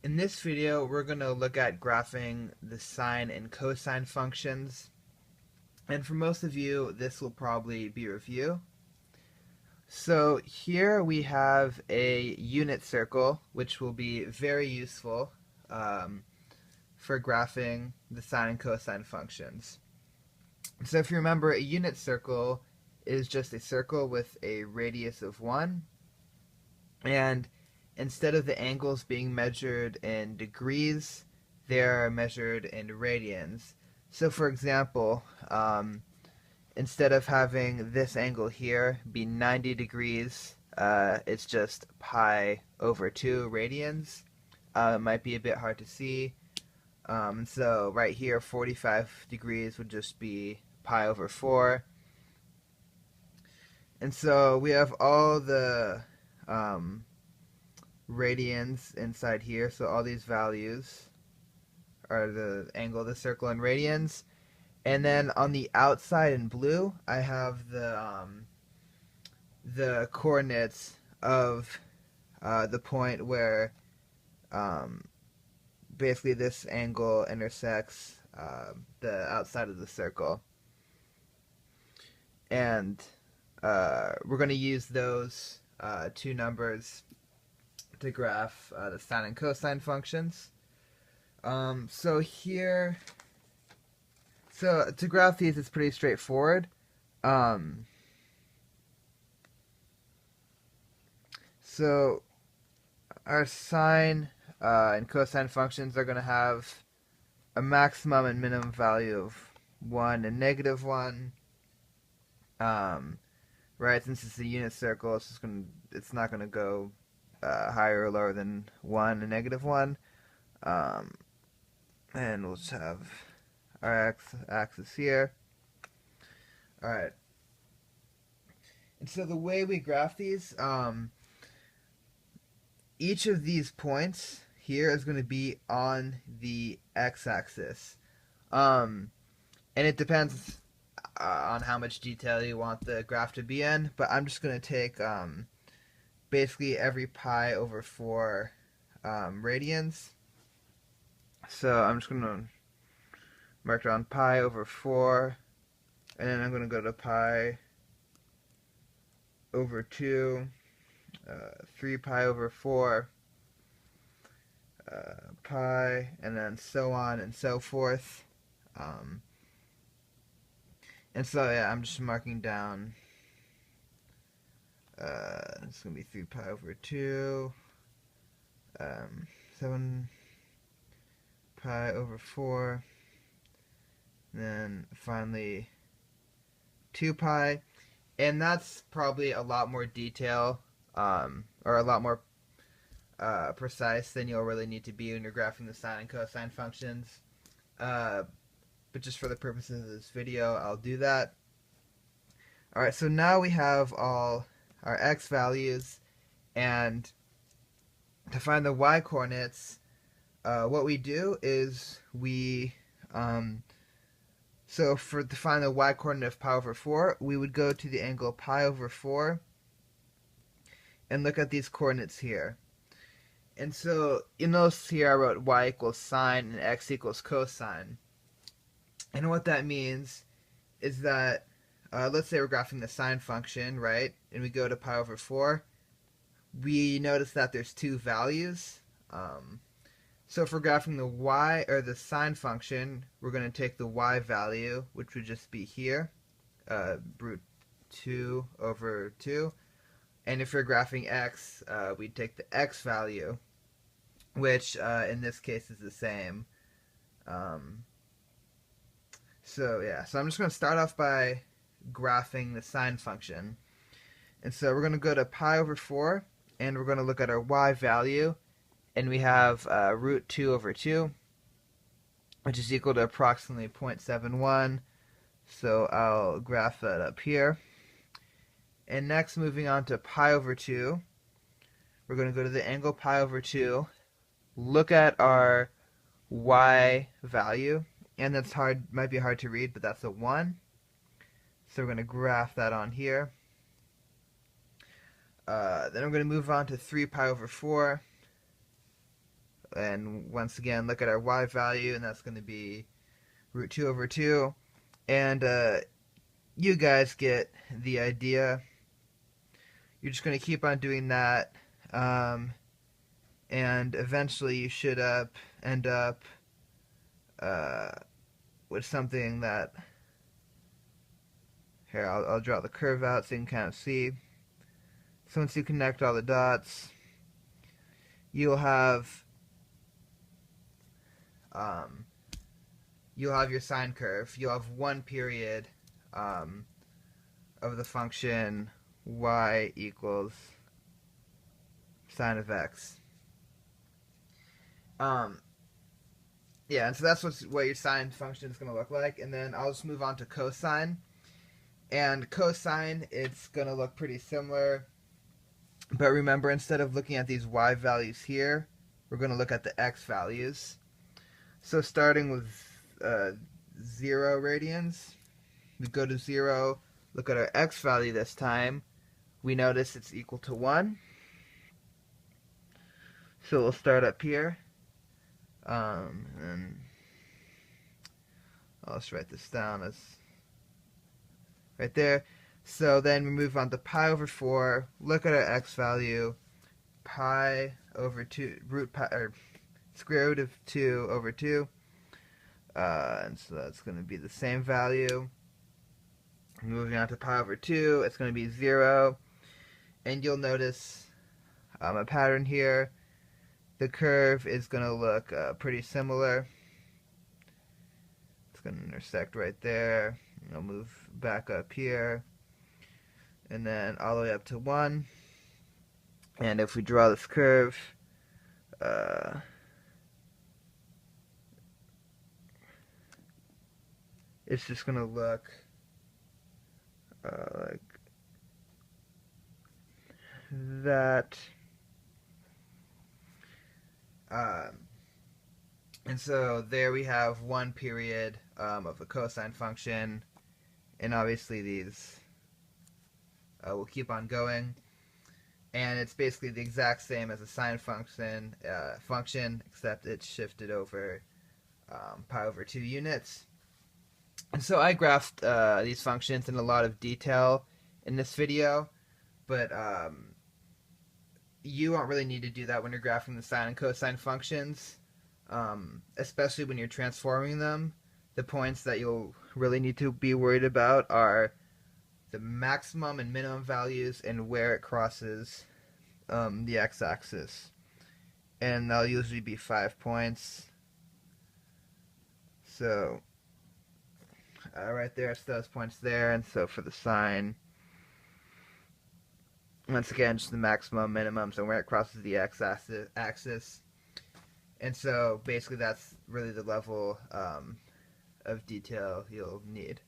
In this video, we're going to look at graphing the sine and cosine functions. And for most of you, this will probably be a review. So here we have a unit circle, which will be very useful for graphing the sine and cosine functions. So if you remember, a unit circle is just a circle with a radius of 1. And instead of the angles being measured in degrees, they're measured in radians. So for example, instead of having this angle here be 90 degrees, it's just pi over 2 radians. It might be a bit hard to see. So right here, 45 degrees would just be pi over 4. And so we have all the radians inside here, so all these values are the angle of the circle in radians. And then on the outside in blue, I have the coordinates of the point where basically this angle intersects the outside of the circle. And we're going to use those two numbers to graph the sine and cosine functions. So to graph these, it's pretty straightforward. So our sine and cosine functions are going to have a maximum and minimum value of 1 and negative 1. Right, since it's a unit circle, it's not going to go higher or lower than 1 and negative 1. And we'll just have our axis here. Alright. And so the way we graph these, each of these points here is going to be on the x-axis. And it depends on how much detail you want the graph to be in, but I'm just going to take basically every pi over 4 radians. So I'm just going to mark down pi over 4, and then I'm going to go to pi over 2, 3 pi over 4, pi, and then so on and so forth. And so yeah, I'm just marking down, it's going to be 3 pi over 2, 7 pi over 4, and then finally 2 pi. And that's probably a lot more detail, or a lot more precise than you'll really need to be when you're graphing the sine and cosine functions. But just for the purposes of this video, I'll do that. Alright, so now we have all our x values, and to find the y coordinates, what we do is so to find the y coordinate of pi over 4, we would go to the angle pi over 4 and look at these coordinates here. And so you notice here I wrote y equals sine and x equals cosine. And what that means is that, let's say we're graphing the sine function, right? And we go to pi over 4. We notice that there's two values. So if we're graphing the y, or the sine function, we're going to take the y value, which would just be here, root 2 over 2. And if we're graphing x, we'd take the x value, which in this case is the same. So yeah, so I'm just going to start off by graphing the sine function. And so we're going to go to pi over 4, and we're going to look at our y value, and we have root 2 over 2, which is equal to approximately 0.71. So I'll graph that up here. And next, moving on to pi over 2, we're going to go to the angle pi over 2, look at our y value, and that's might be hard to read, but that's a 1. So we're going to graph that on here. Then I'm going to move on to 3 pi over 4. And once again, look at our y value, and that's going to be root 2 over 2. And you guys get the idea. You're just going to keep on doing that. And eventually you should end up uh, with something that... Here, I'll draw the curve out so you can kind of see. So once you connect all the dots, you'll have your sine curve. You'll have one period of the function y equals sine of x. Yeah, and so that's what your sine function is going to look like. And then I'll just move on to cosine. And cosine, it's going to look pretty similar. But remember, instead of looking at these y values here, we're going to look at the x values. So starting with 0 radians, we go to 0, look at our x value this time. We notice it's equal to 1. So we'll start up here. And I'll just write this down as right there. So then we move on to pi over 4. Look at our x value. Pi over 2, root pi, or square root of 2 over 2. And so that's going to be the same value. Moving on to pi over 2, it's going to be 0. And you'll notice a pattern here. The curve is going to look pretty similar. It's going to intersect right there. I'll move back up here. And then all the way up to 1. And if we draw this curve, it's just going to look like that. And so there we have one period of the cosine function, and obviously these will keep on going, and it's basically the exact same as a sine function, except it's shifted over pi over 2 units. And so I graphed these functions in a lot of detail in this video, but you won't really need to do that when you're graphing the sine and cosine functions, especially when you're transforming them. The points that you'll really need to be worried about are the maximum and minimum values and where it crosses the x-axis. And that'll usually be 5 points. So right there, it's those points there. And so for the sine, once again, just the maximum, minimums, and where it crosses the x-axis. And so basically that's really the level of detail you'll need.